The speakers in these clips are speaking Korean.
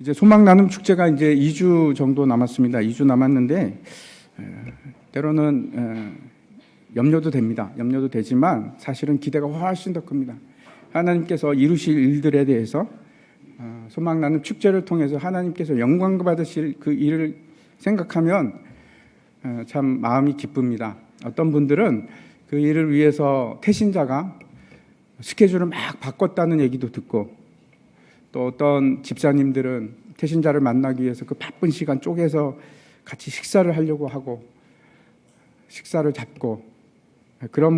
이제 소망 나눔 축제가 이제 2주 정도 남았습니다. 2주 남았는데 때로는 염려도 됩니다. 염려도 되지만 사실은 기대가 훨씬 더 큽니다. 하나님께서 이루실 일들에 대해서 소망 나눔 축제를 통해서 하나님께서 영광 받으실 그 일을 생각하면 참 마음이 기쁩니다. 어떤 분들은 그 일을 위해서 태신자가 스케줄을 막 바꿨다는 얘기도 듣고, 또 어떤 집사님들은 태신자를 만나기 위해서 그 바쁜 시간 쪼개서 같이 식사를 하려고 하고 식사를 잡고, 그런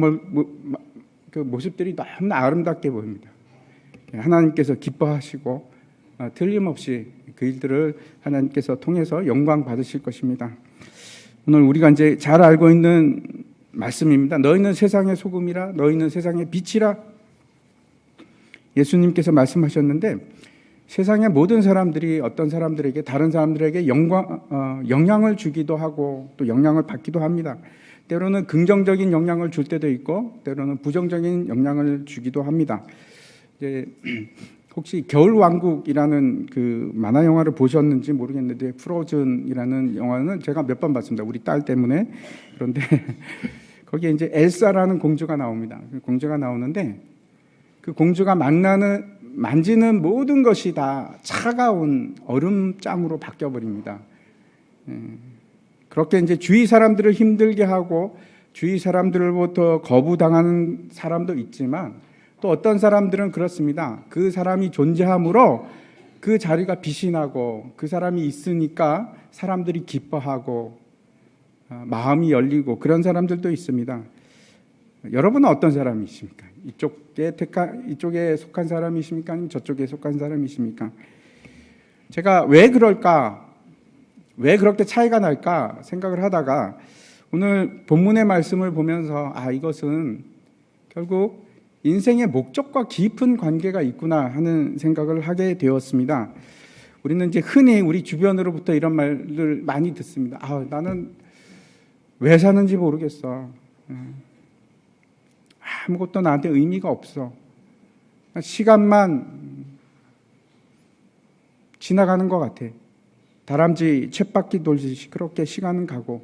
그 모습들이 너무나 아름답게 보입니다. 하나님께서 기뻐하시고 틀림없이 그 일들을 하나님께서 통해서 영광 받으실 것입니다. 오늘 우리가 이제 잘 알고 있는 말씀입니다. 너희는 세상의 소금이라, 너희는 세상의 빛이라. 예수님께서 말씀하셨는데, 세상의 모든 사람들이 어떤 사람들에게, 다른 사람들에게 영향을 주기도 하고 또 영향을 받기도 합니다. 때로는 긍정적인 영향을 줄 때도 있고 때로는 부정적인 영향을 주기도 합니다. 이제 혹시 겨울왕국이라는 그 만화 영화를 보셨는지 모르겠는데, 프로즌이라는 영화는 제가 몇 번 봤습니다. 우리 딸 때문에. 그런데 거기에 이제 엘사라는 공주가 나옵니다. 공주가 나오는데 그 공주가 만지는 모든 것이 다 차가운 얼음장으로 바뀌어버립니다. 그렇게 이제 주위 사람들을 힘들게 하고 주위 사람들로부터 거부당하는 사람도 있지만, 또 어떤 사람들은 그렇습니다. 그 사람이 존재함으로 그 자리가 빛이 나고 그 사람이 있으니까 사람들이 기뻐하고 마음이 열리고 그런 사람들도 있습니다. 여러분은 어떤 사람이십니까? 이쪽에 속한 사람이십니까? 아니면 저쪽에 속한 사람이십니까? 제가 왜 그럴까? 왜 그렇게 차이가 날까 생각을 하다가 오늘 본문의 말씀을 보면서 이것은 결국 인생의 목적과 깊은 관계가 있구나 하는 생각을 하게 되었습니다. 우리는 이제 흔히 우리 주변으로부터 이런 말을 많이 듣습니다. 나는 왜 사는지 모르겠어. 아무것도 나한테 의미가 없어. 시간만 지나가는 것 같아. 다람쥐 쳇바퀴 돌듯이 그렇게 시간은 가고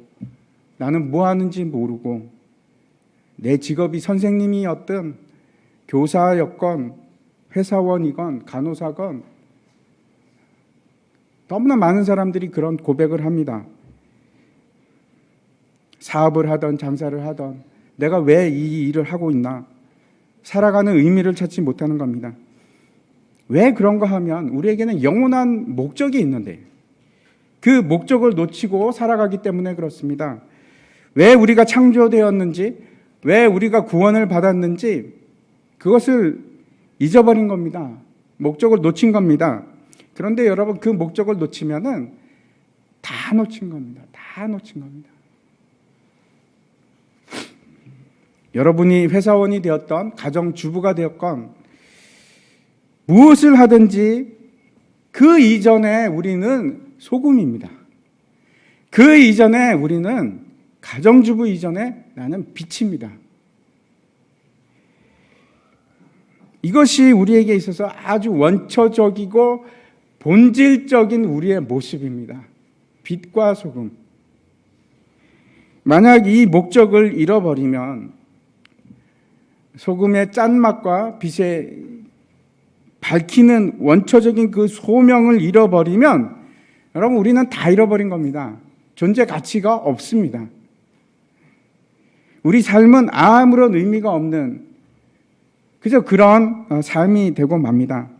나는 뭐 하는지 모르고, 내 직업이 선생님이었든 교사였건 회사원이건 간호사건, 너무나 많은 사람들이 그런 고백을 합니다. 사업을 하던 장사를 하던 내가 왜 이 일을 하고 있나, 살아가는 의미를 찾지 못하는 겁니다. 왜 그런가 하면 우리에게는 영원한 목적이 있는데 그 목적을 놓치고 살아가기 때문에 그렇습니다. 왜 우리가 창조되었는지, 왜 우리가 구원을 받았는지 그것을 잊어버린 겁니다. 목적을 놓친 겁니다. 그런데 여러분, 그 목적을 놓치면은 다 놓친 겁니다. 다 놓친 겁니다. 여러분이 회사원이 되었던 가정주부가 되었건 무엇을 하든지 그 이전에 우리는 소금입니다. 그 이전에 우리는, 가정주부 이전에 나는 빛입니다. 이것이 우리에게 있어서 아주 원초적이고 본질적인 우리의 모습입니다. 빛과 소금. 만약 이 목적을 잃어버리면, 소금의 짠맛과 빛의 밝히는 원초적인 그 소명을 잃어버리면 여러분, 우리는 다 잃어버린 겁니다. 존재 가치가 없습니다. 우리 삶은 아무런 의미가 없는 그저 그런 삶이 되고 맙니다.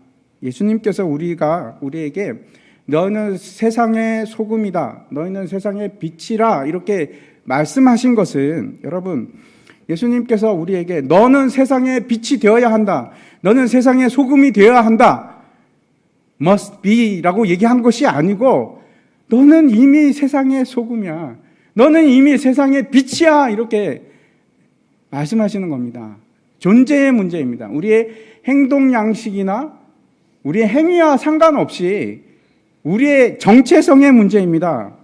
예수님께서 우리에게 너는 세상의 소금이다, 너희는 세상의 빛이라 이렇게 말씀하신 것은, 여러분, 예수님께서 우리에게 너는 세상의 빛이 되어야 한다, 너는 세상의 소금이 되어야 한다, must be 라고 얘기한 것이 아니고, 너는 이미 세상의 소금이야, 너는 이미 세상의 빛이야, 이렇게 말씀하시는 겁니다. 존재의 문제입니다. 우리의 행동 양식이나 우리의 행위와 상관없이 우리의 정체성의 문제입니다.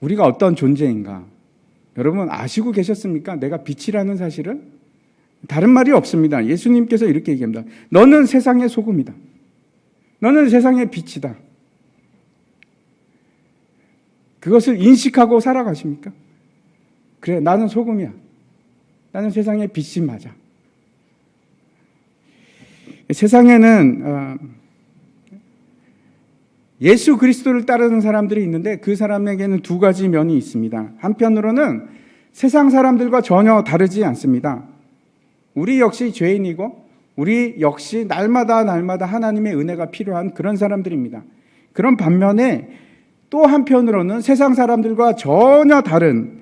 우리가 어떤 존재인가? 여러분 아시고 계셨습니까? 내가 빛이라는 사실을? 다른 말이 없습니다. 예수님께서 이렇게 얘기합니다. 너는 세상의 소금이다. 너는 세상의 빛이다. 그것을 인식하고 살아가십니까? 그래, 나는 소금이야. 나는 세상의 빛이 맞아. 세상에는 예수 그리스도를 따르는 사람들이 있는데 그 사람에게는 두 가지 면이 있습니다. 한편으로는 세상 사람들과 전혀 다르지 않습니다. 우리 역시 죄인이고 우리 역시 날마다 하나님의 은혜가 필요한 그런 사람들입니다. 그런 반면에 또 한편으로는 세상 사람들과 전혀 다른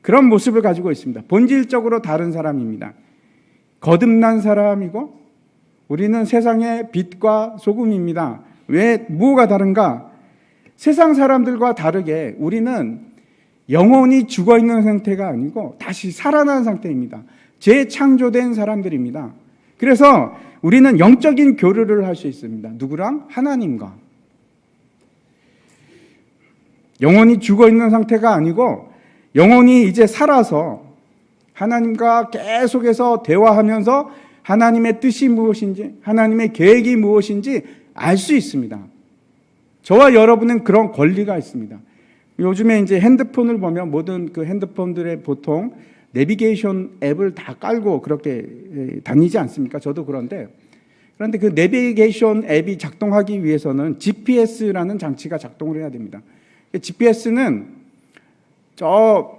그런 모습을 가지고 있습니다. 본질적으로 다른 사람입니다. 거듭난 사람이고 우리는 세상의 빛과 소금입니다. 왜 뭐가 다른가? 세상 사람들과 다르게 우리는 영혼이 죽어있는 상태가 아니고 다시 살아난 상태입니다. 재창조된 사람들입니다. 그래서 우리는 영적인 교류를 할 수 있습니다. 누구랑? 하나님과. 영혼이 죽어있는 상태가 아니고 영혼이 이제 살아서 하나님과 계속해서 대화하면서 하나님의 뜻이 무엇인지 하나님의 계획이 무엇인지 알 수 있습니다. 저와 여러분은 그런 권리가 있습니다. 요즘에 이제 핸드폰을 보면 모든 그 핸드폰들의 보통 내비게이션 앱을 다 깔고 그렇게 다니지 않습니까? 저도 그런데 그 내비게이션 앱이 작동하기 위해서는 GPS라는 장치가 작동을 해야 됩니다. GPS는 저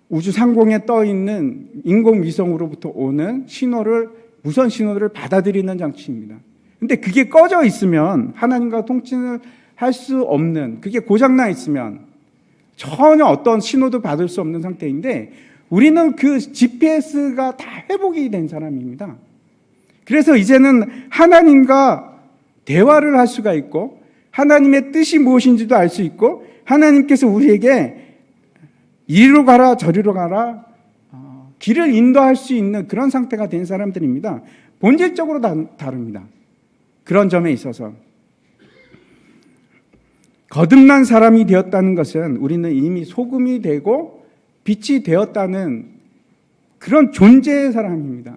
우주 상공에 떠 있는 인공위성으로부터 오는 신호를 무선 신호를 받아들이는 장치입니다. 근데 그게 꺼져 있으면 하나님과 통신을 할 수 없는, 그게 고장나 있으면 전혀 어떤 신호도 받을 수 없는 상태인데 우리는 그 GPS가 다 회복이 된 사람입니다. 그래서 이제는 하나님과 대화를 할 수가 있고 하나님의 뜻이 무엇인지도 알 수 있고 하나님께서 우리에게 이리로 가라 저리로 가라 길을 인도할 수 있는 그런 상태가 된 사람들입니다. 본질적으로 다릅니다. 그런 점에 있어서 거듭난 사람이 되었다는 것은 우리는 이미 소금이 되고 빛이 되었다는 그런 존재의 사람입니다.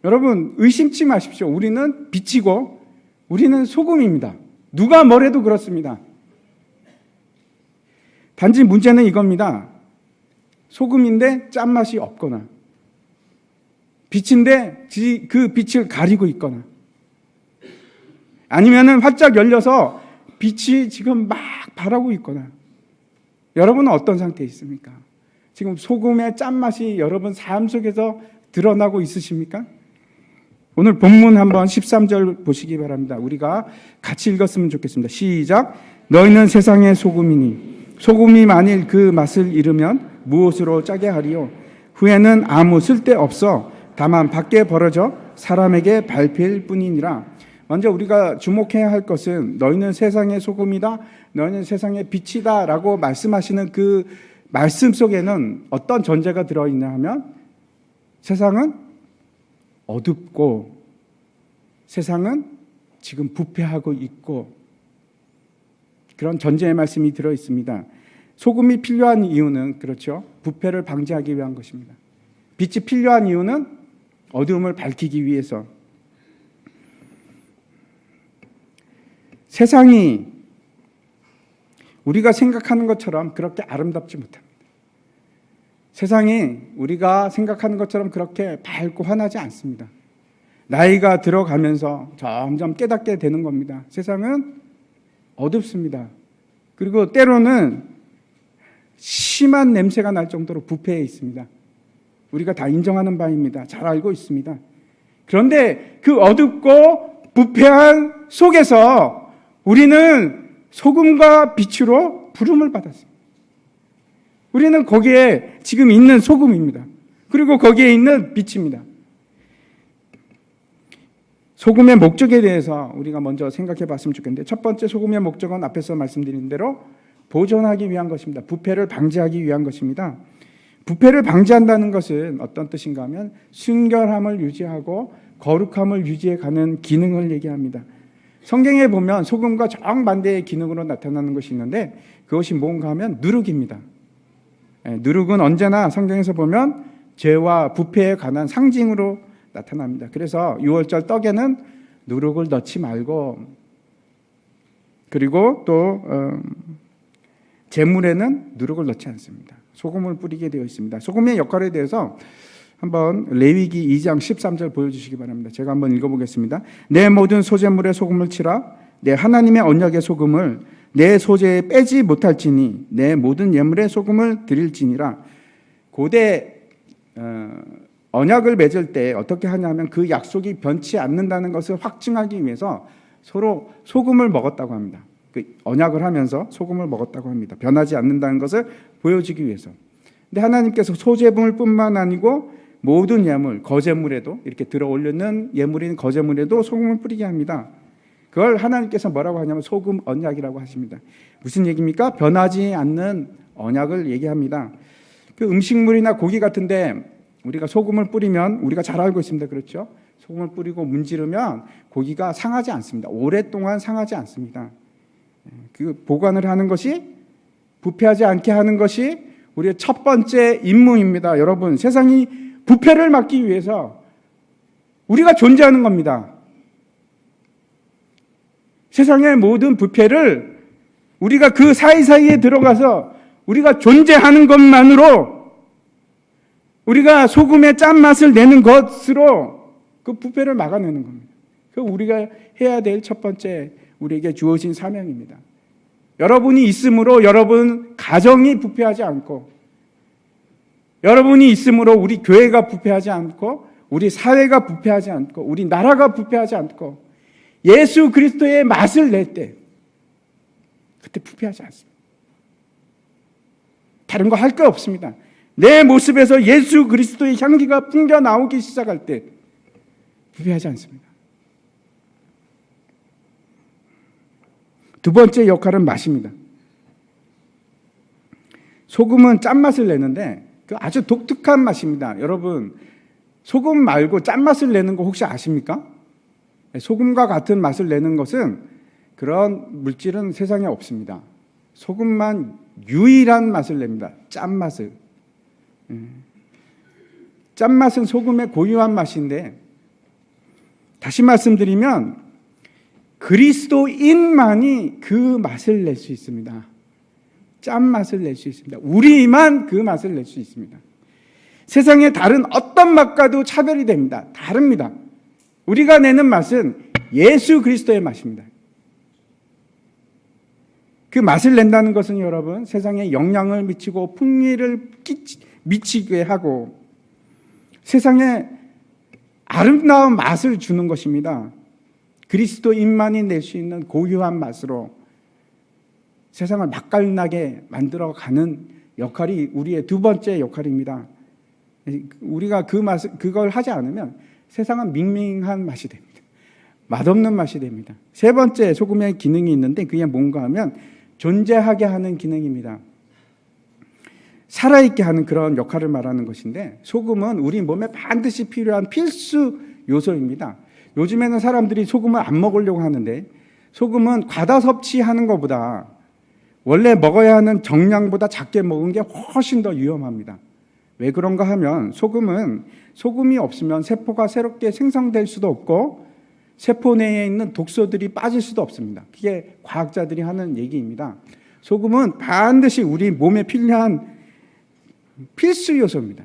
여러분 의심치 마십시오. 우리는 빛이고 우리는 소금입니다. 누가 뭐래도 그렇습니다. 단지 문제는 이겁니다. 소금인데 짠맛이 없거나 빛인데 그 빛을 가리고 있거나 아니면은 활짝 열려서 빛이 지금 막 바라고 있거나 여러분은 어떤 상태에 있습니까? 지금 소금의 짠맛이 여러분 삶 속에서 드러나고 있으십니까? 오늘 본문 한번 13절 보시기 바랍니다. 우리가 같이 읽었으면 좋겠습니다. 시작. 너희는 세상의 소금이니 소금이 만일 그 맛을 잃으면 무엇으로 짜게 하리요? 후에는 아무 쓸데없어 다만 밖에 벌어져 사람에게 밟힐 뿐이니라. 먼저 우리가 주목해야 할 것은 너희는 세상의 소금이다, 너희는 세상의 빛이다 라고 말씀하시는 그 말씀 속에는 어떤 전제가 들어있냐 하면 세상은 어둡고 세상은 지금 부패하고 있고 그런 전제의 말씀이 들어있습니다. 소금이 필요한 이유는 그렇죠. 부패를 방지하기 위한 것입니다. 빛이 필요한 이유는 어두움을 밝히기 위해서. 세상이 우리가 생각하는 것처럼 그렇게 아름답지 못합니다. 세상이 우리가 생각하는 것처럼 그렇게 밝고 환하지 않습니다. 나이가 들어가면서 점점 깨닫게 되는 겁니다. 세상은 어둡습니다. 그리고 때로는 심한 냄새가 날 정도로 부패해 있습니다. 우리가 다 인정하는 바입니다. 잘 알고 있습니다. 그런데 그 어둡고 부패한 속에서 우리는 소금과 빛으로 부름을 받았습니다. 우리는 거기에 지금 있는 소금입니다. 그리고 거기에 있는 빛입니다. 소금의 목적에 대해서 우리가 먼저 생각해 봤으면 좋겠는데 첫 번째 소금의 목적은 앞에서 말씀드린 대로 보존하기 위한 것입니다. 부패를 방지하기 위한 것입니다. 부패를 방지한다는 것은 어떤 뜻인가 하면 순결함을 유지하고 거룩함을 유지해 가는 기능을 얘기합니다. 성경에 보면 소금과 정반대의 기능으로 나타나는 것이 있는데 그것이 뭔가 하면 누룩입니다. 누룩은 언제나 성경에서 보면 죄와 부패에 관한 상징으로 나타납니다. 그래서 6월절 떡에는 누룩을 넣지 말고, 그리고 또 제물에는 누룩을 넣지 않습니다. 소금을 뿌리게 되어 있습니다. 소금의 역할에 대해서 한번 레위기 2장 13절 보여주시기 바랍니다. 제가 한번 읽어보겠습니다. 내 모든 소제물에 소금을 치라. 내 하나님의 언약의 소금을 내 소재에 빼지 못할지니 내 모든 예물에 소금을 드릴지니라. 고대 언약을 맺을 때 어떻게 하냐면 그 약속이 변치 않는다는 것을 확증하기 위해서 서로 소금을 먹었다고 합니다. 그 언약을 하면서 소금을 먹었다고 합니다. 변하지 않는다는 것을 보여주기 위해서. 근데 하나님께서 소제물뿐만 아니고 모든 예물, 거제물에도, 이렇게 들어 올리는 예물인 거제물에도 소금을 뿌리게 합니다. 그걸 하나님께서 뭐라고 하냐면 소금 언약이라고 하십니다. 무슨 얘기입니까? 변하지 않는 언약을 얘기합니다. 그 음식물이나 고기 같은데 우리가 소금을 뿌리면, 우리가 잘 알고 있습니다. 그렇죠? 소금을 뿌리고 문지르면 고기가 상하지 않습니다. 오랫동안 상하지 않습니다. 그 보관을 하는 것이, 부패하지 않게 하는 것이 우리의 첫 번째 임무입니다. 여러분, 세상이 부패를 막기 위해서 우리가 존재하는 겁니다. 세상의 모든 부패를 우리가 그 사이사이에 들어가서 우리가 존재하는 것만으로, 우리가 소금의 짠맛을 내는 것으로 그 부패를 막아내는 겁니다. 그 우리가 해야 될 첫 번째 우리에게 주어진 사명입니다. 여러분이 있으므로 여러분 가정이 부패하지 않고, 여러분이 있으므로 우리 교회가 부패하지 않고, 우리 사회가 부패하지 않고, 우리 나라가 부패하지 않고, 예수 그리스도의 맛을 낼 때 그때 부패하지 않습니다. 다른 거 할 거 없습니다. 내 모습에서 예수 그리스도의 향기가 풍겨 나오기 시작할 때 부패하지 않습니다. 두 번째 역할은 맛입니다. 소금은 짠맛을 내는데 그 아주 독특한 맛입니다. 여러분, 소금 말고 짠맛을 내는 거 혹시 아십니까? 소금과 같은 맛을 내는 것은, 그런 물질은 세상에 없습니다. 소금만 유일한 맛을 냅니다. 짠맛을. 짠맛은 소금의 고유한 맛인데, 다시 말씀드리면 그리스도인만이 그 맛을 낼 수 있습니다. 짠맛을 낼 수 있습니다. 우리만 그 맛을 낼 수 있습니다. 세상의 다른 어떤 맛과도 차별이 됩니다. 다릅니다. 우리가 내는 맛은 예수 그리스도의 맛입니다. 그 맛을 낸다는 것은 여러분, 세상에 영향을 미치고 풍미를 미치게 하고 세상에 아름다운 맛을 주는 것입니다. 그리스도인만이 낼 수 있는 고유한 맛으로 세상을 맛깔나게 만들어가는 역할이 우리의 두 번째 역할입니다. 우리가 그걸 하지 않으면 세상은 밍밍한 맛이 됩니다. 맛없는 맛이 됩니다. 세 번째 소금의 기능이 있는데 그게 뭔가 하면 존재하게 하는 기능입니다. 살아있게 하는 그런 역할을 말하는 것인데, 소금은 우리 몸에 반드시 필요한 필수 요소입니다. 요즘에는 사람들이 소금을 안 먹으려고 하는데, 소금은 과다 섭취하는 것보다 원래 먹어야 하는 정량보다 작게 먹은 게 훨씬 더 위험합니다. 왜 그런가 하면 소금이 없으면 세포가 새롭게 생성될 수도 없고 세포 내에 있는 독소들이 빠질 수도 없습니다. 그게 과학자들이 하는 얘기입니다. 소금은 반드시 우리 몸에 필요한 필수 요소입니다.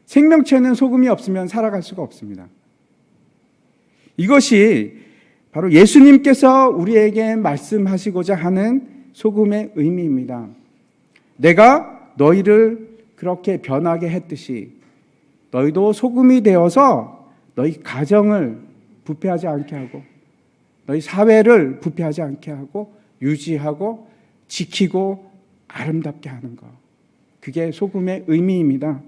생명체는 소금이 없으면 살아갈 수가 없습니다. 이것이 바로 예수님께서 우리에게 말씀하시고자 하는 소금의 의미입니다. 내가 너희를 그렇게 변하게 했듯이 너희도 소금이 되어서 너희 가정을 부패하지 않게 하고 너희 사회를 부패하지 않게 하고 유지하고 지키고 아름답게 하는 것. 그게 소금의 의미입니다.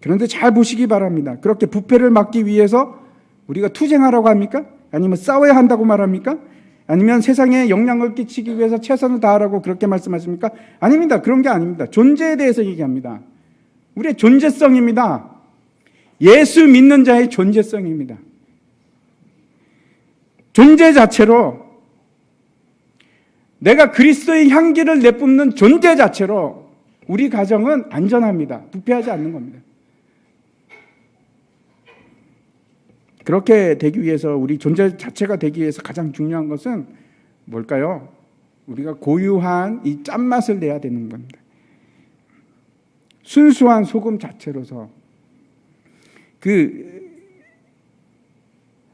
그런데 잘 보시기 바랍니다. 그렇게 부패를 막기 위해서 우리가 투쟁하라고 합니까? 아니면 싸워야 한다고 말합니까? 아니면 세상에 영향을 끼치기 위해서 최선을 다하라고 그렇게 말씀하십니까? 아닙니다. 그런 게 아닙니다. 존재에 대해서 얘기합니다. 우리의 존재성입니다. 예수 믿는 자의 존재성입니다. 존재 자체로, 내가 그리스도의 향기를 내뿜는 존재 자체로 우리 가정은 안전합니다. 부패하지 않는 겁니다. 그렇게 되기 위해서, 우리 존재 자체가 되기 위해서 가장 중요한 것은 뭘까요? 우리가 고유한 이 짠맛을 내야 되는 겁니다. 순수한 소금 자체로서, 그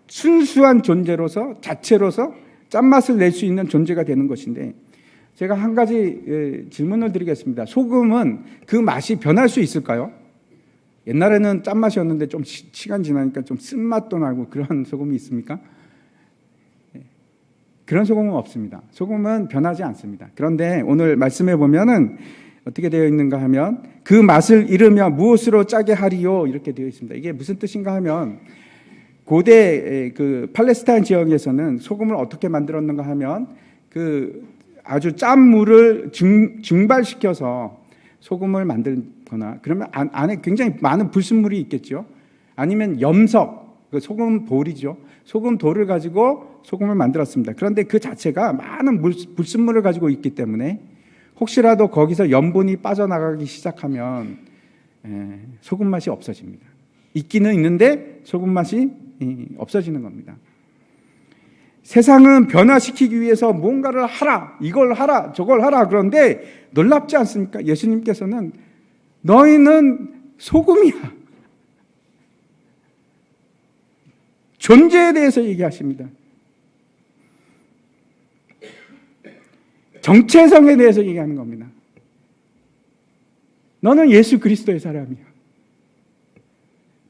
순수한 존재로서, 자체로서 짠맛을 낼 수 있는 존재가 되는 것인데, 제가 한 가지 질문을 드리겠습니다. 소금은 그 맛이 변할 수 있을까요? 옛날에는 짠맛이었는데 좀 시간 지나니까 좀 쓴맛도 나고 그런 소금이 있습니까? 그런 소금은 없습니다. 소금은 변하지 않습니다. 그런데 오늘 말씀해 보면은 어떻게 되어 있는가 하면, 그 맛을 잃으며 무엇으로 짜게 하리요, 이렇게 되어 있습니다. 이게 무슨 뜻인가 하면, 고대 그 팔레스타인 지역에서는 소금을 어떻게 만들었는가 하면, 그 아주 짠 물을 증발시켜서 소금을 만들거나, 그러면 안에 굉장히 많은 불순물이 있겠죠. 아니면 염석, 그 소금 돌이죠. 소금 돌을 가지고 소금을 만들었습니다. 그런데 그 자체가 많은 불순물을 가지고 있기 때문에 혹시라도 거기서 염분이 빠져나가기 시작하면 소금 맛이 없어집니다. 있기는 있는데 소금 맛이 없어지는 겁니다. 세상은 변화시키기 위해서 뭔가를 하라, 이걸 하라, 저걸 하라. 그런데 놀랍지 않습니까? 예수님께서는 너희는 소금이야. 존재에 대해서 얘기하십니다. 정체성에 대해서 얘기하는 겁니다. 너는 예수 그리스도의 사람이야.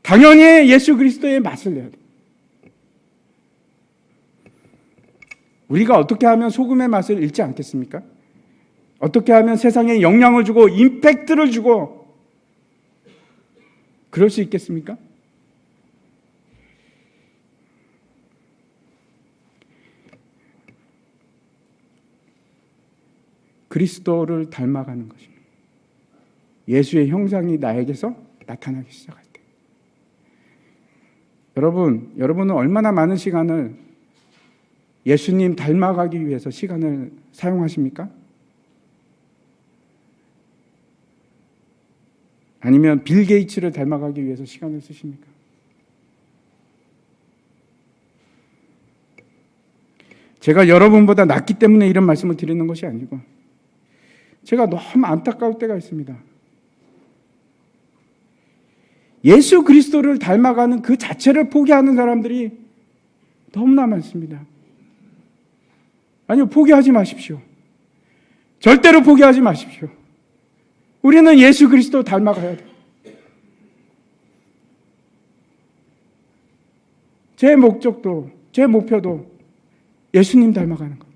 당연히 예수 그리스도의 맛을 내야 돼. 우리가 어떻게 하면 소금의 맛을 잃지 않겠습니까? 어떻게 하면 세상에 영향을 주고 임팩트를 주고 그럴 수 있겠습니까? 그리스도를 닮아가는 것입니다. 예수의 형상이 나에게서 나타나기 시작할 때. 여러분은 얼마나 많은 시간을 예수님 닮아가기 위해서 시간을 사용하십니까? 아니면 빌 게이츠를 닮아가기 위해서 시간을 쓰십니까? 제가 여러분보다 낫기 때문에 이런 말씀을 드리는 것이 아니고, 제가 너무 안타까울 때가 있습니다. 예수 그리스도를 닮아가는 그 자체를 포기하는 사람들이 너무나 많습니다. 아니요, 포기하지 마십시오. 절대로 포기하지 마십시오. 우리는 예수 그리스도 닮아가야 돼요. 제 목적도, 제 목표도 예수님 닮아가는 겁니다.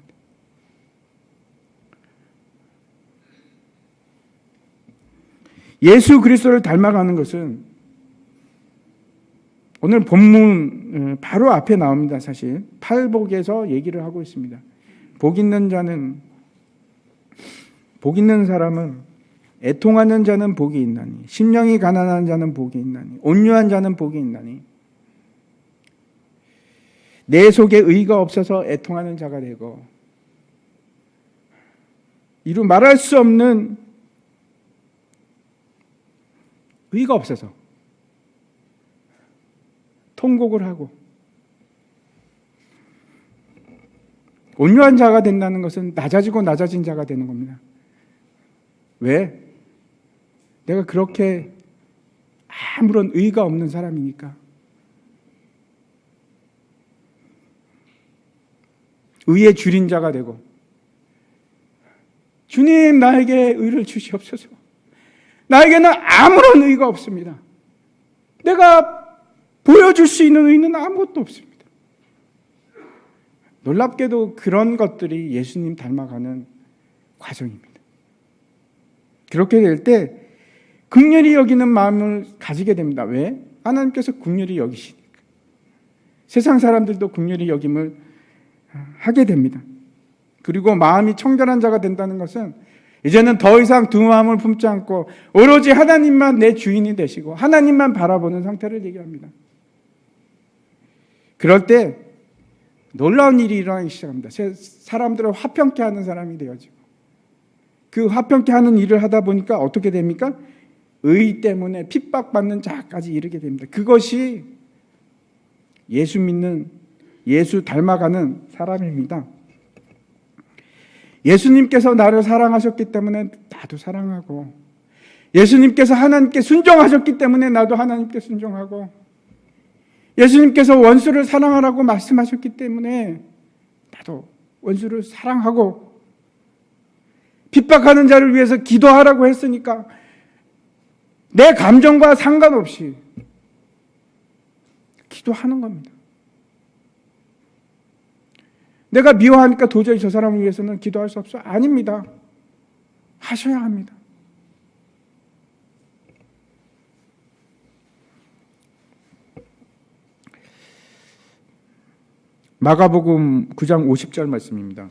예수 그리스도를 닮아가는 것은 오늘 본문 바로 앞에 나옵니다. 사실 팔복에서 얘기를 하고 있습니다. 복 있는 사람은, 애통하는 자는 복이 있나니, 심령이 가난한 자는 복이 있나니, 온유한 자는 복이 있나니, 내 속에 의가 없어서 애통하는 자가 되고, 이루 말할 수 없는 의가 없어서 통곡을 하고, 온유한 자가 된다는 것은 낮아지고 낮아진 자가 되는 겁니다. 왜? 내가 그렇게 아무런 의가 없는 사람이니까. 의에 줄인 자가 되고, 주님 나에게 의를 주시옵소서. 나에게는 아무런 의가 없습니다. 내가 보여줄 수 있는 의는 아무것도 없습니다. 놀랍게도 그런 것들이 예수님 닮아가는 과정입니다. 그렇게 될 때 긍휼히 여기는 마음을 가지게 됩니다. 왜? 하나님께서 긍휼히 여기시니까. 세상 사람들도 긍휼히 여김을 하게 됩니다. 그리고 마음이 청결한 자가 된다는 것은 이제는 더 이상 두 마음을 품지 않고 오로지 하나님만 내 주인이 되시고 하나님만 바라보는 상태를 얘기합니다. 그럴 때 놀라운 일이 일어나기 시작합니다. 사람들을 화평케 하는 사람이 되어지고, 그 화평케 하는 일을 하다 보니까 어떻게 됩니까? 의 때문에 핍박받는 자까지 이르게 됩니다. 그것이 예수 믿는, 예수 닮아가는 사람입니다. 예수님께서 나를 사랑하셨기 때문에 나도 사랑하고, 예수님께서 하나님께 순종하셨기 때문에 나도 하나님께 순종하고, 예수님께서 원수를 사랑하라고 말씀하셨기 때문에 나도 원수를 사랑하고, 핍박하는 자를 위해서 기도하라고 했으니까 내 감정과 상관없이 기도하는 겁니다. 내가 미워하니까 도저히 저 사람을 위해서는 기도할 수 없어? 아닙니다. 하셔야 합니다. 마가복음 9장 50절 말씀입니다.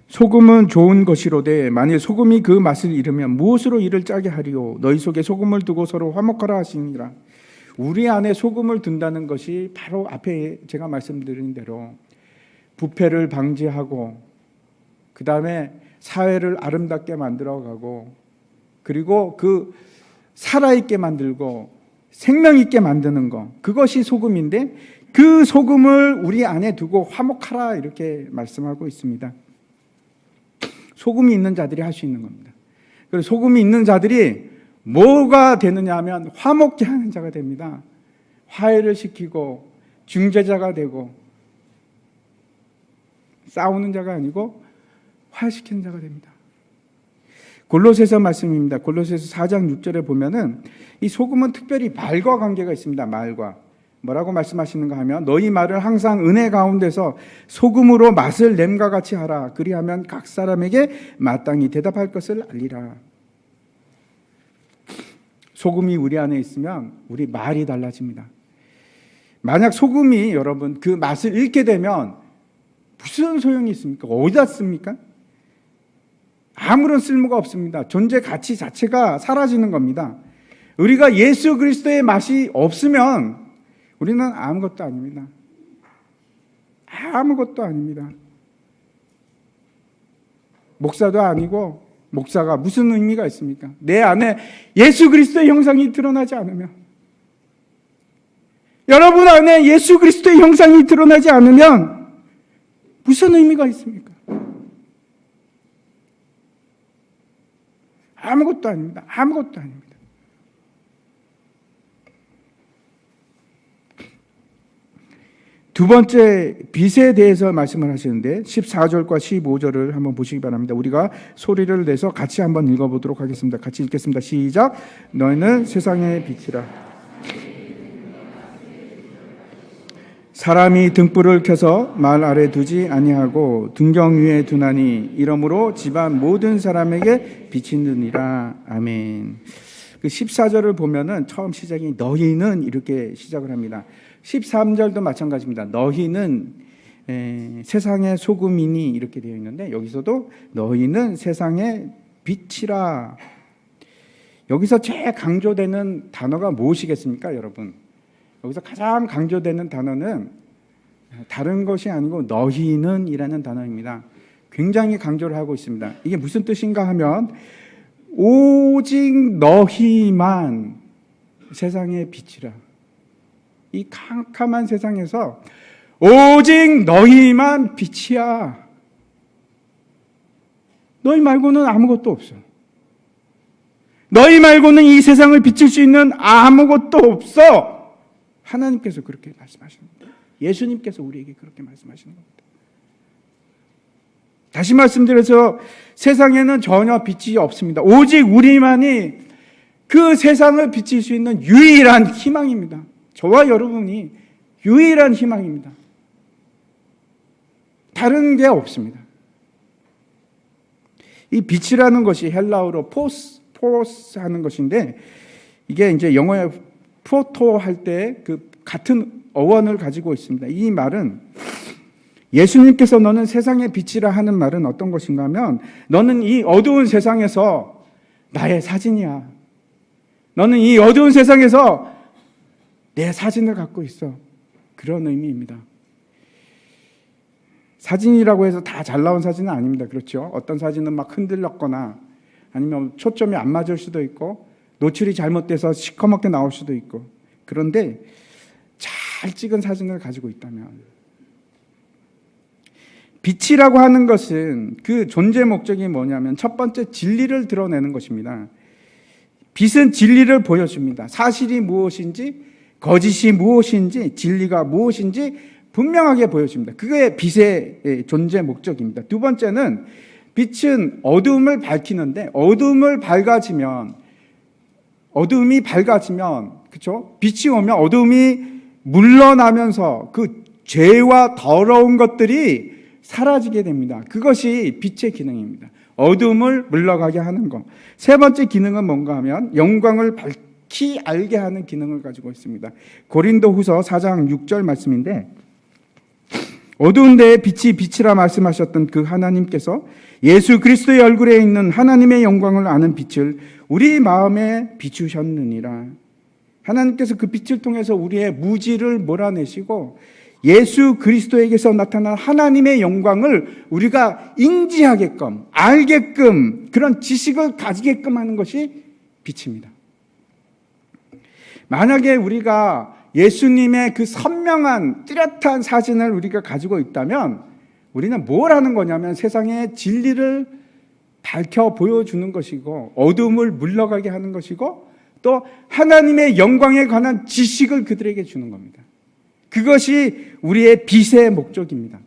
소금은 좋은 것이로되 만일 소금이 그 맛을 잃으면 무엇으로 이를 짜게 하리요? 너희 속에 소금을 두고 서로 화목하라 하시니라. 우리 안에 소금을 둔다는 것이 바로 앞에 제가 말씀드린 대로 부패를 방지하고, 그 다음에 사회를 아름답게 만들어가고, 그리고 그 살아있게 만들고 생명 있게 만드는 것, 그것이 소금인데 그 소금을 우리 안에 두고 화목하라 이렇게 말씀하고 있습니다. 소금이 있는 자들이 할 수 있는 겁니다. 그리고 소금이 있는 자들이 뭐가 되느냐 하면 화목케 하는 자가 됩니다. 화해를 시키고 중재자가 되고, 싸우는 자가 아니고 화해시키는 자가 됩니다. 골로새서 말씀입니다. 골로새서 4장 6절에 보면은 이 소금은 특별히 말과 관계가 있습니다. 말과. 뭐라고 말씀하시는가 하면 너희 말을 항상 은혜 가운데서 소금으로 맛을 냄과 같이 하라. 그리하면 각 사람에게 마땅히 대답할 것을 알리라. 소금이 우리 안에 있으면 우리 말이 달라집니다. 만약 소금이 여러분 그 맛을 잃게 되면 무슨 소용이 있습니까? 어디다 씁니까? 아무런 쓸모가 없습니다. 존재 가치 자체가 사라지는 겁니다. 우리가 예수 그리스도의 맛이 없으면 우리는 아무것도 아닙니다. 아무것도 아닙니다. 목사도 아니고, 목사가 무슨 의미가 있습니까? 내 안에 예수 그리스도의 형상이 드러나지 않으면, 여러분 안에 예수 그리스도의 형상이 드러나지 않으면 무슨 의미가 있습니까? 아무것도 아닙니다. 아무것도 아닙니다. 두 번째 빛에 대해서 말씀을 하시는데 14절과 15절을 한번 보시기 바랍니다. 우리가 소리를 내서 같이 한번 읽어보도록 하겠습니다. 같이 읽겠습니다. 시작. 너희는 세상의 빛이라. 사람이 등불을 켜서 말 아래 두지 아니하고 등경 위에 두나니 이러므로 집안 모든 사람에게 비치느니라. 아멘. 그 14절을 보면은 처음 시작이 너희는 이렇게 시작을 합니다. 13절도 마찬가지입니다. 너희는 세상의 소금이니 이렇게 되어 있는데 여기서도 너희는 세상의 빛이라. 여기서 제일 강조되는 단어가 무엇이겠습니까, 여러분? 여기서 가장 강조되는 단어는 다른 것이 아니고 너희는 이라는 단어입니다. 굉장히 강조를 하고 있습니다. 이게 무슨 뜻인가 하면 오직 너희만 세상의 빛이라. 이 캄캄한 세상에서 오직 너희만 빛이야. 너희 말고는 아무것도 없어. 너희 말고는 이 세상을 비칠 수 있는 아무것도 없어. 하나님께서 그렇게 말씀하시는 겁니다. 예수님께서 우리에게 그렇게 말씀하시는 겁니다. 다시 말씀드려서 세상에는 전혀 빛이 없습니다. 오직 우리만이 그 세상을 비칠 수 있는 유일한 희망입니다. 저와 여러분이 유일한 희망입니다. 다른 게 없습니다. 이 빛이라는 것이 헬라어로 포스 하는 것인데 이게 이제 영어에 프로토 할 때 그 같은 어원을 가지고 있습니다. 이 말은 예수님께서 너는 세상의 빛이라 하는 말은 어떤 것인가 하면 너는 이 어두운 세상에서 나의 사진이야. 너는 이 어두운 세상에서 내 사진을 갖고 있어. 그런 의미입니다. 사진이라고 해서 다 잘 나온 사진은 아닙니다. 그렇죠? 어떤 사진은 막 흔들렸거나 아니면 초점이 안 맞을 수도 있고 노출이 잘못돼서 시커멓게 나올 수도 있고 그런데 잘 찍은 사진을 가지고 있다면, 빛이라고 하는 것은 그 존재 목적이 뭐냐면 첫 번째 진리를 드러내는 것입니다. 빛은 진리를 보여줍니다. 사실이 무엇인지, 거짓이 무엇인지, 진리가 무엇인지 분명하게 보여줍니다. 그게 빛의 존재 목적입니다. 두 번째는 빛은 어두움을 밝히는데, 어둠이 밝아지면, 그렇죠? 빛이 오면 어둠이 물러나면서 그 죄와 더러운 것들이 사라지게 됩니다. 그것이 빛의 기능입니다. 어둠을 물러가게 하는 것. 세 번째 기능은 뭔가 하면 영광을 밝히 알게 하는 기능을 가지고 있습니다. 고린도후서 4장 6절 말씀인데, 어두운 데에 빛이 빛이라 말씀하셨던 그 하나님께서 예수 그리스도의 얼굴에 있는 하나님의 영광을 아는 빛을 우리 마음에 비추셨느니라. 하나님께서 그 빛을 통해서 우리의 무지를 몰아내시고 예수 그리스도에게서 나타난 하나님의 영광을 우리가 인지하게끔, 알게끔, 그런 지식을 가지게끔 하는 것이 빛입니다. 만약에 우리가 예수님의 그 선명한 뚜렷한 사진을 우리가 가지고 있다면 우리는 뭘 하는 거냐면 세상의 진리를 밝혀 보여주는 것이고, 어둠을 물러가게 하는 것이고, 또 하나님의 영광에 관한 지식을 그들에게 주는 겁니다. 그것이 우리의 빛의 목적입니다.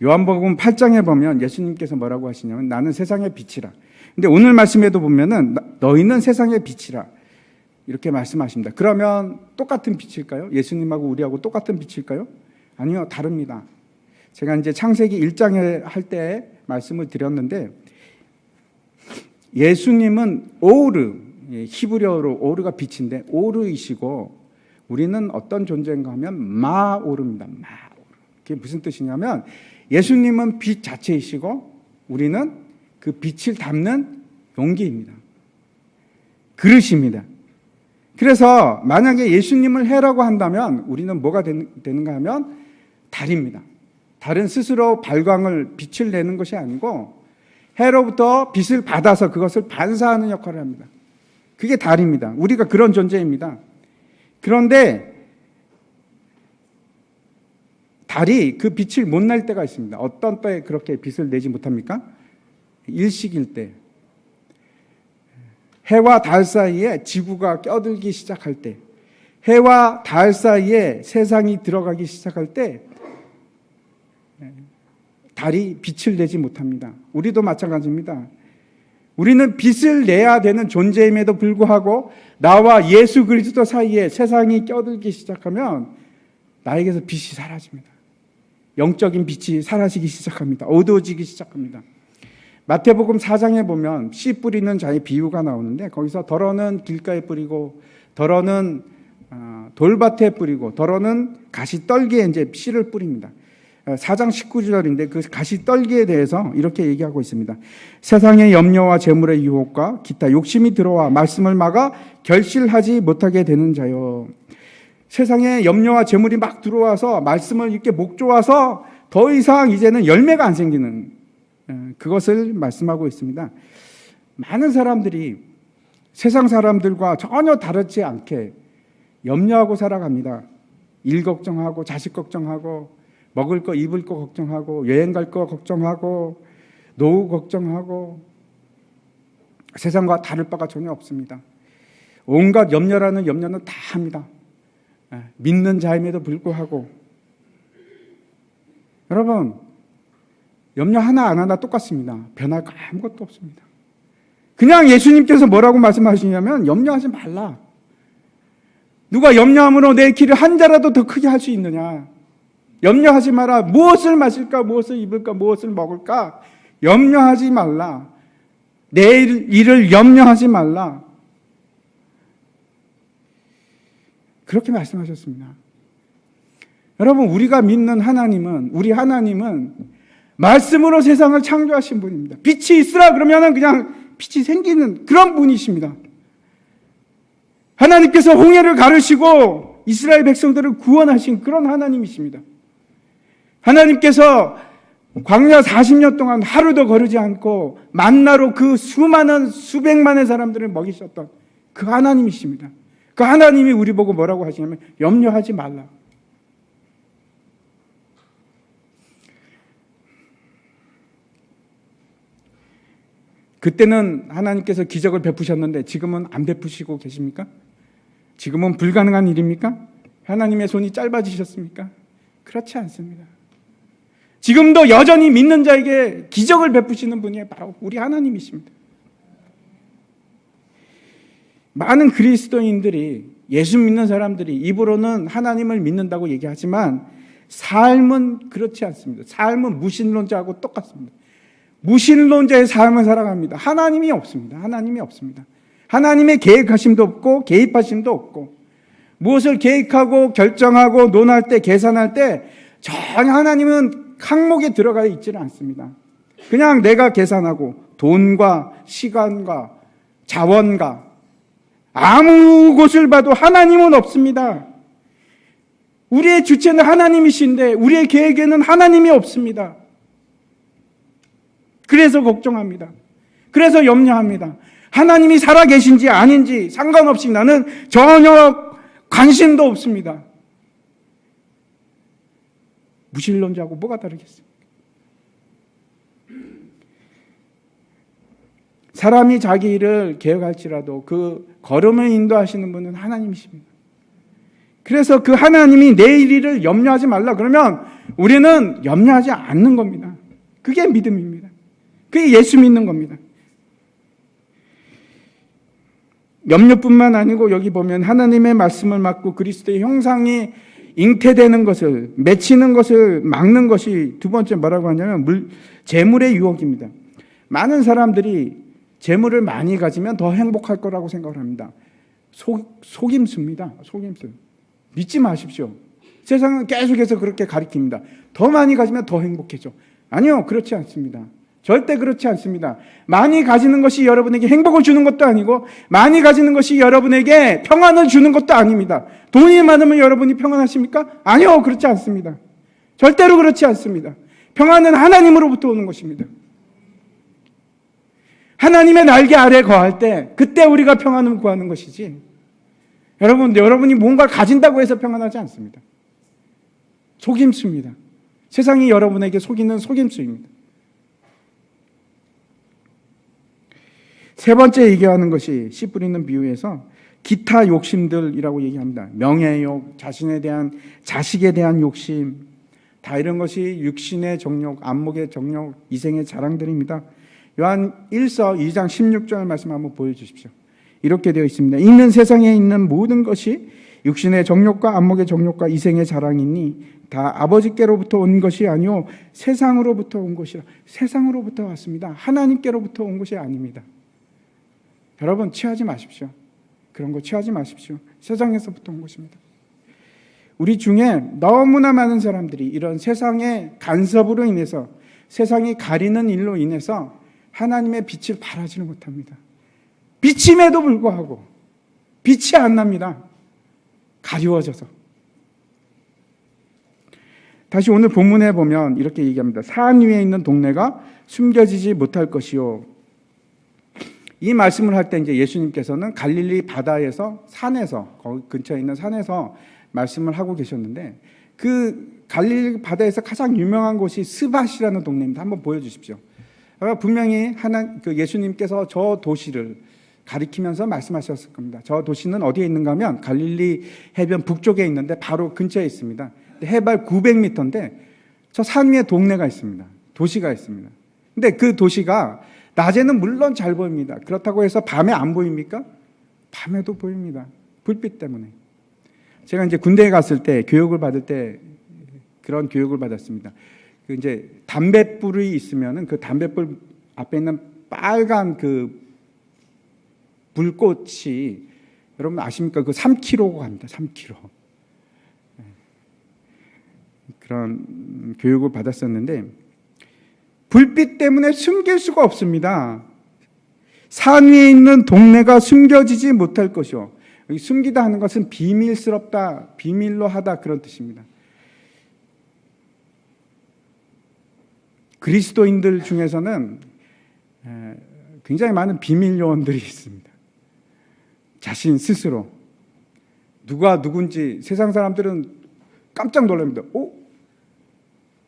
요한복음 8장에 보면 예수님께서 뭐라고 하시냐면 나는 세상의 빛이라. 근데 오늘 말씀에도 보면은 너희는 세상의 빛이라 이렇게 말씀하십니다. 그러면 똑같은 빛일까요? 예수님하고 우리하고 똑같은 빛일까요? 아니요, 다릅니다. 제가 이제 창세기 1장에 할 때 말씀을 드렸는데, 예수님은 오르, 히브리어로 오르가 빛인데 오르이시고, 우리는 어떤 존재인가 하면 마오르입니다. 마오르. 그게 무슨 뜻이냐면 예수님은 빛 자체이시고 우리는 그 빛을 담는 용기입니다. 그릇입니다. 그래서 만약에 예수님을 해라고 한다면 우리는 뭐가 되는가 하면 달입니다. 달은 스스로 발광을, 빛을 내는 것이 아니고 해로부터 빛을 받아서 그것을 반사하는 역할을 합니다. 그게 달입니다. 우리가 그런 존재입니다. 그런데 달이 그 빛을 못 낼 때가 있습니다. 어떤 때에 그렇게 빛을 내지 못합니까? 일식일 때. 해와 달 사이에 지구가 껴들기 시작할 때, 해와 달 사이에 세상이 들어가기 시작할 때 달이 빛을 내지 못합니다. 우리도 마찬가지입니다. 우리는 빛을 내야 되는 존재임에도 불구하고 나와 예수 그리스도 사이에 세상이 껴들기 시작하면 나에게서 빛이 사라집니다. 영적인 빛이 사라지기 시작합니다. 어두워지기 시작합니다. 마태복음 4장에 보면 씨 뿌리는 자의 비유가 나오는데, 거기서 덜어는 길가에 뿌리고 덜어는 돌밭에 뿌리고 덜어는 가시떨기에 이제 씨를 뿌립니다. 4장 19절인데 그 가시떨기에 대해서 이렇게 얘기하고 있습니다. 세상의 염려와 재물의 유혹과 기타 욕심이 들어와 말씀을 막아 결실하지 못하게 되는 자요. 세상의 염려와 재물이 막 들어와서 말씀을 이렇게 목 조아서 더 이상 이제는 열매가 안 생기는, 그것을 말씀하고 있습니다. 많은 사람들이 세상 사람들과 전혀 다르지 않게 염려하고 살아갑니다. 일 걱정하고 자식 걱정하고 먹을 거 입을 거 걱정하고 여행 갈 거 걱정하고 노후 걱정하고 세상과 다를 바가 전혀 없습니다. 온갖 염려라는 염려는 다 합니다. 믿는 자임에도 불구하고. 여러분, 염려 하나 안 하나 똑같습니다. 변할 거 아무것도 없습니다. 그냥 예수님께서 뭐라고 말씀하시냐면 염려하지 말라. 누가 염려함으로 내 길을 한 자라도 더 크게 할 수 있느냐. 염려하지 마라. 무엇을 마실까, 무엇을 입을까, 무엇을 먹을까. 염려하지 말라. 내일 일을 염려하지 말라. 그렇게 말씀하셨습니다. 여러분, 우리가 믿는 하나님은, 우리 하나님은 말씀으로 세상을 창조하신 분입니다. 빛이 있으라 그러면 그냥 빛이 생기는 그런 분이십니다. 하나님께서 홍해를 가르시고 이스라엘 백성들을 구원하신 그런 하나님이십니다. 하나님께서 광야 40년 동안 하루도 거르지 않고 만나로 그 수많은 수백만의 사람들을 먹이셨던 그 하나님이십니다. 그 하나님이 우리 보고 뭐라고 하시냐면 염려하지 말라. 그때는 하나님께서 기적을 베푸셨는데 지금은 안 베푸시고 계십니까? 지금은 불가능한 일입니까? 하나님의 손이 짧아지셨습니까? 그렇지 않습니다. 지금도 여전히 믿는 자에게 기적을 베푸시는 분이 바로 우리 하나님이십니다. 많은 그리스도인들이, 예수 믿는 사람들이 입으로는 하나님을 믿는다고 얘기하지만 삶은 그렇지 않습니다. 삶은 무신론자하고 똑같습니다. 무신론자의 삶을 살아갑니다. 하나님이 없습니다. 하나님이 없습니다. 하나님의 계획하심도 없고 개입하심도 없고, 무엇을 계획하고 결정하고 논할 때, 계산할 때 전혀 하나님은 항목에 들어가 있지는 않습니다. 그냥 내가 계산하고 돈과 시간과 자원과 아무 곳을 봐도 하나님은 없습니다. 우리의 주체는 하나님이신데 우리의 계획에는 하나님이 없습니다. 그래서 걱정합니다. 그래서 염려합니다. 하나님이 살아계신지 아닌지 상관없이 나는 전혀 관심도 없습니다. 무신론자하고 뭐가 다르겠습니까? 사람이 자기 일을 계획할지라도 그 걸음을 인도하시는 분은 하나님이십니다. 그래서 그 하나님이 내일 일을 염려하지 말라 그러면 우리는 염려하지 않는 겁니다. 그게 믿음입니다. 그게 예수 믿는 겁니다. 염려뿐만 아니고 여기 보면 하나님의 말씀을 막고 그리스도의 형상이 잉태되는 것을, 맺히는 것을 막는 것이 두 번째 뭐라고 하냐면 재물의 유혹입니다. 많은 사람들이 재물을 많이 가지면 더 행복할 거라고 생각을 합니다. 속임수입니다. 속임수. 믿지 마십시오. 세상은 계속해서 그렇게 가리킵니다. 더 많이 가지면 더 행복해져. 아니요, 그렇지 않습니다. 절대 그렇지 않습니다. 많이 가지는 것이 여러분에게 행복을 주는 것도 아니고 많이 가지는 것이 여러분에게 평안을 주는 것도 아닙니다. 돈이 많으면 여러분이 평안하십니까? 아니요, 그렇지 않습니다. 절대로 그렇지 않습니다. 평안은 하나님으로부터 오는 것입니다. 하나님의 날개 아래 거할 때 그때 우리가 평안을 구하는 것이지, 여러분이 뭔가를 가진다고 해서 평안하지 않습니다. 속임수입니다. 세상이 여러분에게 속이는 속임수입니다. 세 번째 얘기하는 것이 씨 뿌리는 비유에서 기타 욕심들이라고 얘기합니다. 명예욕, 자식에 대한 욕심, 다 이런 것이 육신의 정욕, 안목의 정욕, 이생의 자랑들입니다. 요한 1서 2장 16절 말씀 한번 보여주십시오. 이렇게 되어 있습니다. 있는 세상에 있는 모든 것이 육신의 정욕과 안목의 정욕과 이생의 자랑이니 다 아버지께로부터 온 것이 아니요 세상으로부터 온 것이라. 세상으로부터 왔습니다. 하나님께로부터 온 것이 아닙니다. 여러분 취하지 마십시오. 그런 거 취하지 마십시오. 세상에서부터 온 것입니다. 우리 중에 너무나 많은 사람들이 이런 세상의 간섭으로 인해서, 세상이 가리는 일로 인해서 하나님의 빛을 발하지는 못합니다. 빛임에도 불구하고 빛이 안 납니다. 가리워져서. 다시 오늘 본문에 보면 이렇게 얘기합니다. 산 위에 있는 동네가 숨겨지지 못할 것이요. 이 말씀을 할 때 이제 예수님께서는 갈릴리 바다에서, 산에서, 거기 근처에 있는 산에서 말씀을 하고 계셨는데, 그 갈릴리 바다에서 가장 유명한 곳이 스밧이라는 동네입니다. 한번 보여주십시오. 분명히 예수님께서 저 도시를 가리키면서 말씀하셨을 겁니다. 저 도시는 어디에 있는가 하면 갈릴리 해변 북쪽에 있는데 바로 근처에 있습니다. 해발 900m인데 저 산 위에 동네가 있습니다. 도시가 있습니다. 근데 그 도시가 낮에는 물론 잘 보입니다. 그렇다고 해서 밤에 안 보입니까? 밤에도 보입니다. 불빛 때문에. 제가 이제 군대에 갔을 때 교육을 받을 때 그런 교육을 받았습니다. 그 이제 담뱃불이 있으면은 그 담뱃불 앞에 있는 빨간 그 불꽃이, 여러분 아십니까? 그 3km가 갑니다. 3km. 그런 교육을 받았었는데 불빛 때문에 숨길 수가 없습니다. 산 위에 있는 동네가 숨겨지지 못할 것이요. 여기 숨기다 하는 것은 비밀스럽다, 비밀로 하다 그런 뜻입니다. 그리스도인들 중에서는 굉장히 많은 비밀 요원들이 있습니다. 자신 스스로 누가 누군지 세상 사람들은 깜짝 놀랍니다.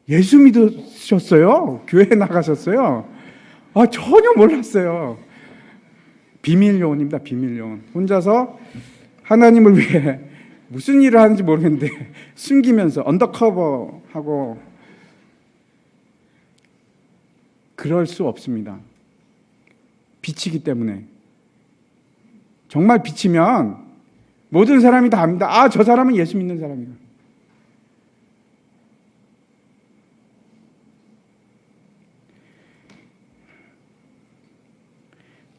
예수 믿으셨어요? 교회 나가셨어요? 전혀 몰랐어요. 비밀요원입니다. 비밀요원. 혼자서 하나님을 위해 무슨 일을 하는지 모르겠는데 숨기면서 언더커버하고. 그럴 수 없습니다. 빛이기 때문에. 정말 빛이면 모든 사람이 다 압니다. 저 사람은 예수 믿는 사람이다.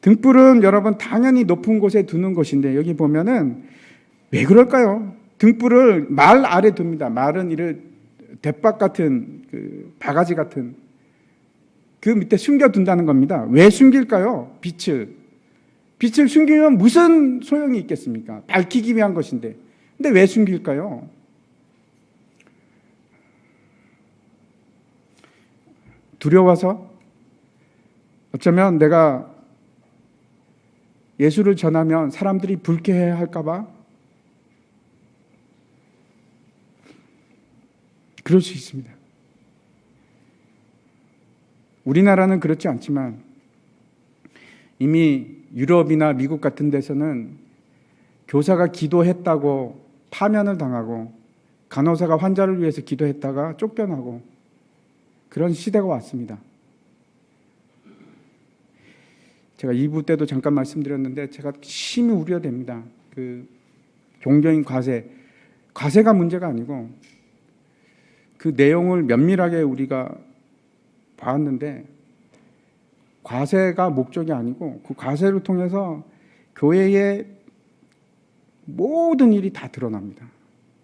등불은 여러분 당연히 높은 곳에 두는 것인데 여기 보면은 왜 그럴까요? 등불을 말 아래 둡니다. 말은 이를 대박 같은 바가지 같은 그 밑에 숨겨둔다는 겁니다. 왜 숨길까요? 빛을 숨기면 무슨 소용이 있겠습니까? 밝히기 위한 것인데. 근데 왜 숨길까요? 두려워서? 어쩌면 내가 예수를 전하면 사람들이 불쾌해할까 봐? 그럴 수 있습니다. 우리나라는 그렇지 않지만 이미 유럽이나 미국 같은 데서는 교사가 기도했다고 파면을 당하고 간호사가 환자를 위해서 기도했다가 쫓겨나고 그런 시대가 왔습니다. 제가 2부 때도 잠깐 말씀드렸는데 제가 심히 우려됩니다. 종교인 과세가 문제가 아니고 그 내용을 면밀하게 우리가 봤는데 과세가 목적이 아니고 그 과세를 통해서 교회의 모든 일이 다 드러납니다.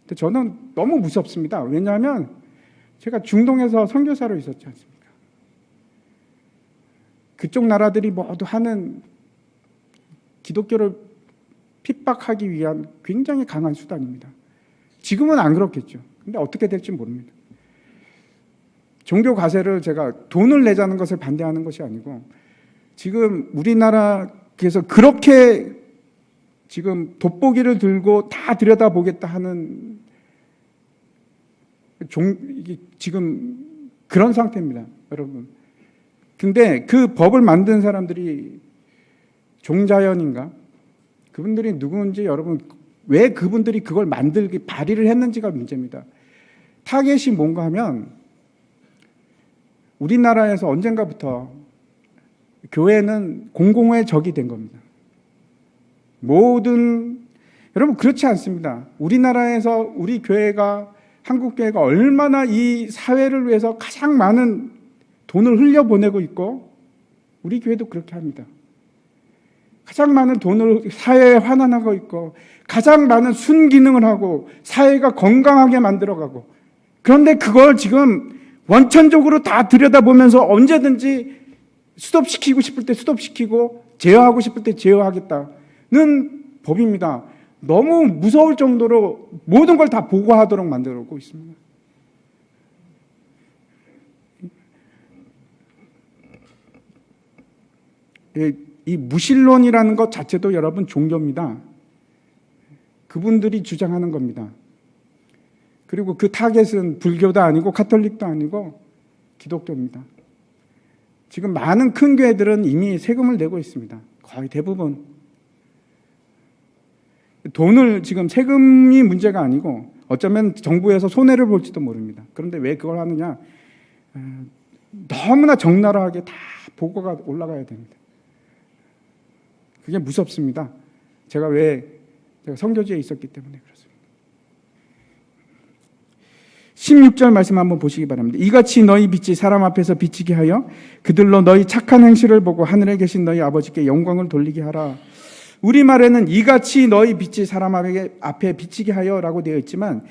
근데 저는 너무 무섭습니다. 왜냐하면 제가 중동에서 선교사로 있었지 않습니까? 그쪽 나라들이 모두 하는 기독교를 핍박하기 위한 굉장히 강한 수단입니다. 지금은 안 그렇겠죠. 근데 어떻게 될지 모릅니다. 종교 과세를 제가 돈을 내자는 것을 반대하는 것이 아니고 지금 우리나라에서 그렇게 지금 돋보기를 들고 다 들여다보겠다 하는 이게 지금 그런 상태입니다, 여러분. 근데 그 법을 만든 사람들이 종자연인가? 그분들이 누구인지 여러분, 왜 그분들이 그걸 만들기 발의를 했는지가 문제입니다. 타겟이 뭔가 하면 우리나라에서 언젠가부터 교회는 공공의 적이 된 겁니다. 여러분 그렇지 않습니다. 우리나라에서 우리 교회가 한국 교회가 얼마나 이 사회를 위해서 가장 많은 돈을 흘려보내고 있고 우리 교회도 그렇게 합니다. 가장 많은 돈을 사회에 환원하고 있고 가장 많은 순기능을 하고 사회가 건강하게 만들어가고 그런데 그걸 지금 원천적으로 다 들여다보면서 언제든지 스톱시키고 싶을 때 스톱시키고 제어하고 싶을 때 제어하겠다는 법입니다. 너무 무서울 정도로 모든 걸 다 보고하도록 만들고 있습니다. 이 무신론이라는 것 자체도 여러분 종교입니다. 그분들이 주장하는 겁니다. 그리고 그 타겟은 불교도 아니고 카톨릭도 아니고 기독교입니다. 지금 많은 큰 교회들은 이미 세금을 내고 있습니다. 거의 대부분. 돈을 지금 세금이 문제가 아니고 어쩌면 정부에서 손해를 볼지도 모릅니다. 그런데 왜 그걸 하느냐? 너무나 적나라하게 다 보고가 올라가야 됩니다. 그게 무섭습니다. 제가 선교지에 있었기 때문에 그렇습니다. 16절 말씀 한번 보시기 바랍니다. 이같이 너희 빛이 사람 앞에서 비치게 하여 그들로 너희 착한 행실을 보고 하늘에 계신 너희 아버지께 영광을 돌리게 하라. 우리말에는 이같이 너희 빛이 사람 앞에 비치게 하여 라고 되어 있지만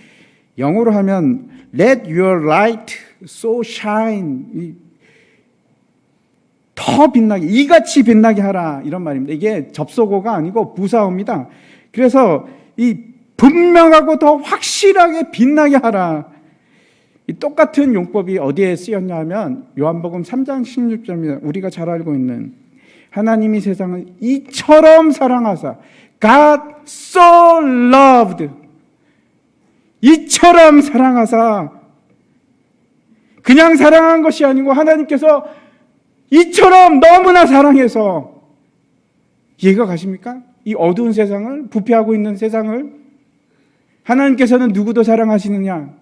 영어로 하면 Let your light so shine, 더 빛나게, 이같이 빛나게 하라, 이런 말입니다. 이게 접속어가 아니고 부사어입니다. 그래서 이 분명하고 더 확실하게 빛나게 하라. 이 똑같은 용법이 어디에 쓰였냐 하면 요한복음 3장 16절입니다. 우리가 잘 알고 있는 하나님이 세상을 이처럼 사랑하사 God so loved. 이처럼 사랑하사. 그냥 사랑한 것이 아니고 하나님께서 이처럼 너무나 사랑해서. 이해가 가십니까? 이 어두운 세상을, 부패하고 있는 세상을 하나님께서는 누구 더 사랑하시느냐?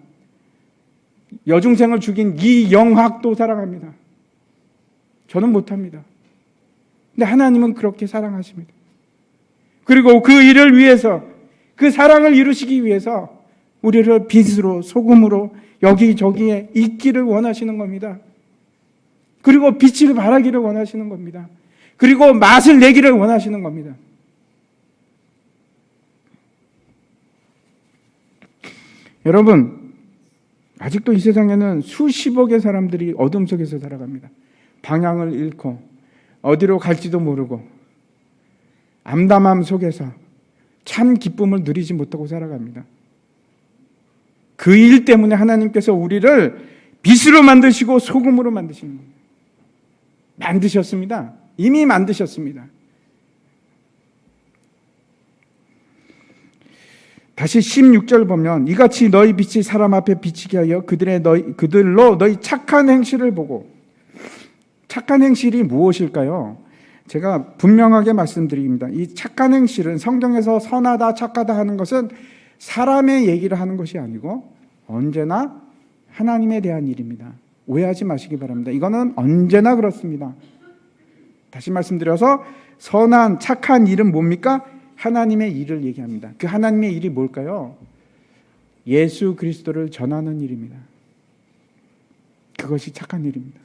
여중생을 죽인 이영학도 사랑합니다. 저는 못합니다. 근데 하나님은 그렇게 사랑하십니다. 그리고 그 일을 위해서, 그 사랑을 이루시기 위해서 우리를 빛으로, 소금으로 여기저기에 있기를 원하시는 겁니다. 그리고 빛을 발하기를 원하시는 겁니다. 그리고 맛을 내기를 원하시는 겁니다. 여러분, 아직도 이 세상에는 수십억의 사람들이 어둠 속에서 살아갑니다. 방향을 잃고 어디로 갈지도 모르고 암담함 속에서 참 기쁨을 누리지 못하고 살아갑니다. 그 일 때문에 하나님께서 우리를 빛으로 만드시고 소금으로 만드시는 겁니다. 만드셨습니다. 이미 만드셨습니다. 다시 16절 보면 이같이 너희 빛이 사람 앞에 비치게 하여 그들로 너희 착한 행실을 보고. 착한 행실이 무엇일까요? 제가 분명하게 말씀드립니다. 이 착한 행실은 성경에서 선하다 착하다 하는 것은 사람의 얘기를 하는 것이 아니고 언제나 하나님에 대한 일입니다. 오해하지 마시기 바랍니다. 이거는 언제나 그렇습니다. 다시 말씀드려서 선한 착한 일은 뭡니까? 하나님의 일을 얘기합니다. 그 하나님의 일이 뭘까요? 예수 그리스도를 전하는 일입니다. 그것이 착한 일입니다.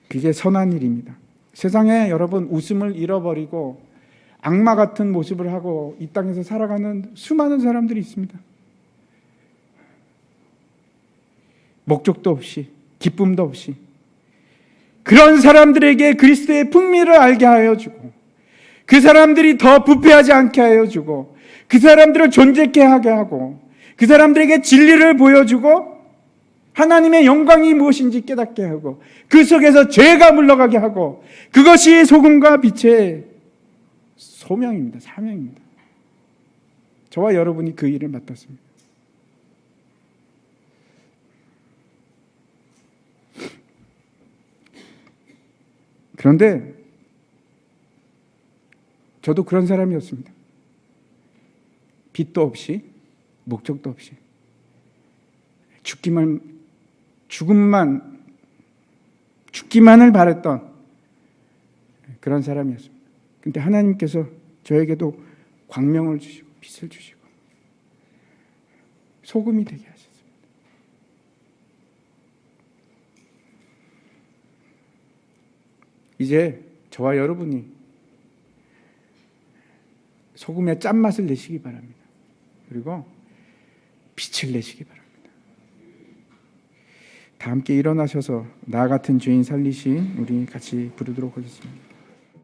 그게 선한 일입니다. 세상에 여러분 웃음을 잃어버리고 악마 같은 모습을 하고 이 땅에서 살아가는 수많은 사람들이 있습니다. 목적도 없이, 기쁨도 없이. 그런 사람들에게 그리스도의 풍미를 알게 하여 주고, 그 사람들이 더 부패하지 않게 하여 주고, 그 사람들을 존재케 하게 하고, 그 사람들에게 진리를 보여주고 하나님의 영광이 무엇인지 깨닫게 하고, 그 속에서 죄가 물러가게 하고, 그것이 소금과 빛의 소명입니다. 사명입니다. 저와 여러분이 그 일을 맡았습니다. 그런데 저도 그런 사람이었습니다. 빛도 없이, 목적도 없이, 죽기만을 바랬던 그런 사람이었습니다. 근데 하나님께서 저에게도 광명을 주시고 빛을 주시고 소금이 되게 하셨습니다. 이제 저와 여러분이 소금의 짠맛을 내시기 바랍니다. 그리고 빛을 내시기 바랍니다. 다 함께 일어나셔서 나 같은 죄인 살리신 우리 같이 부르도록 하겠습니다.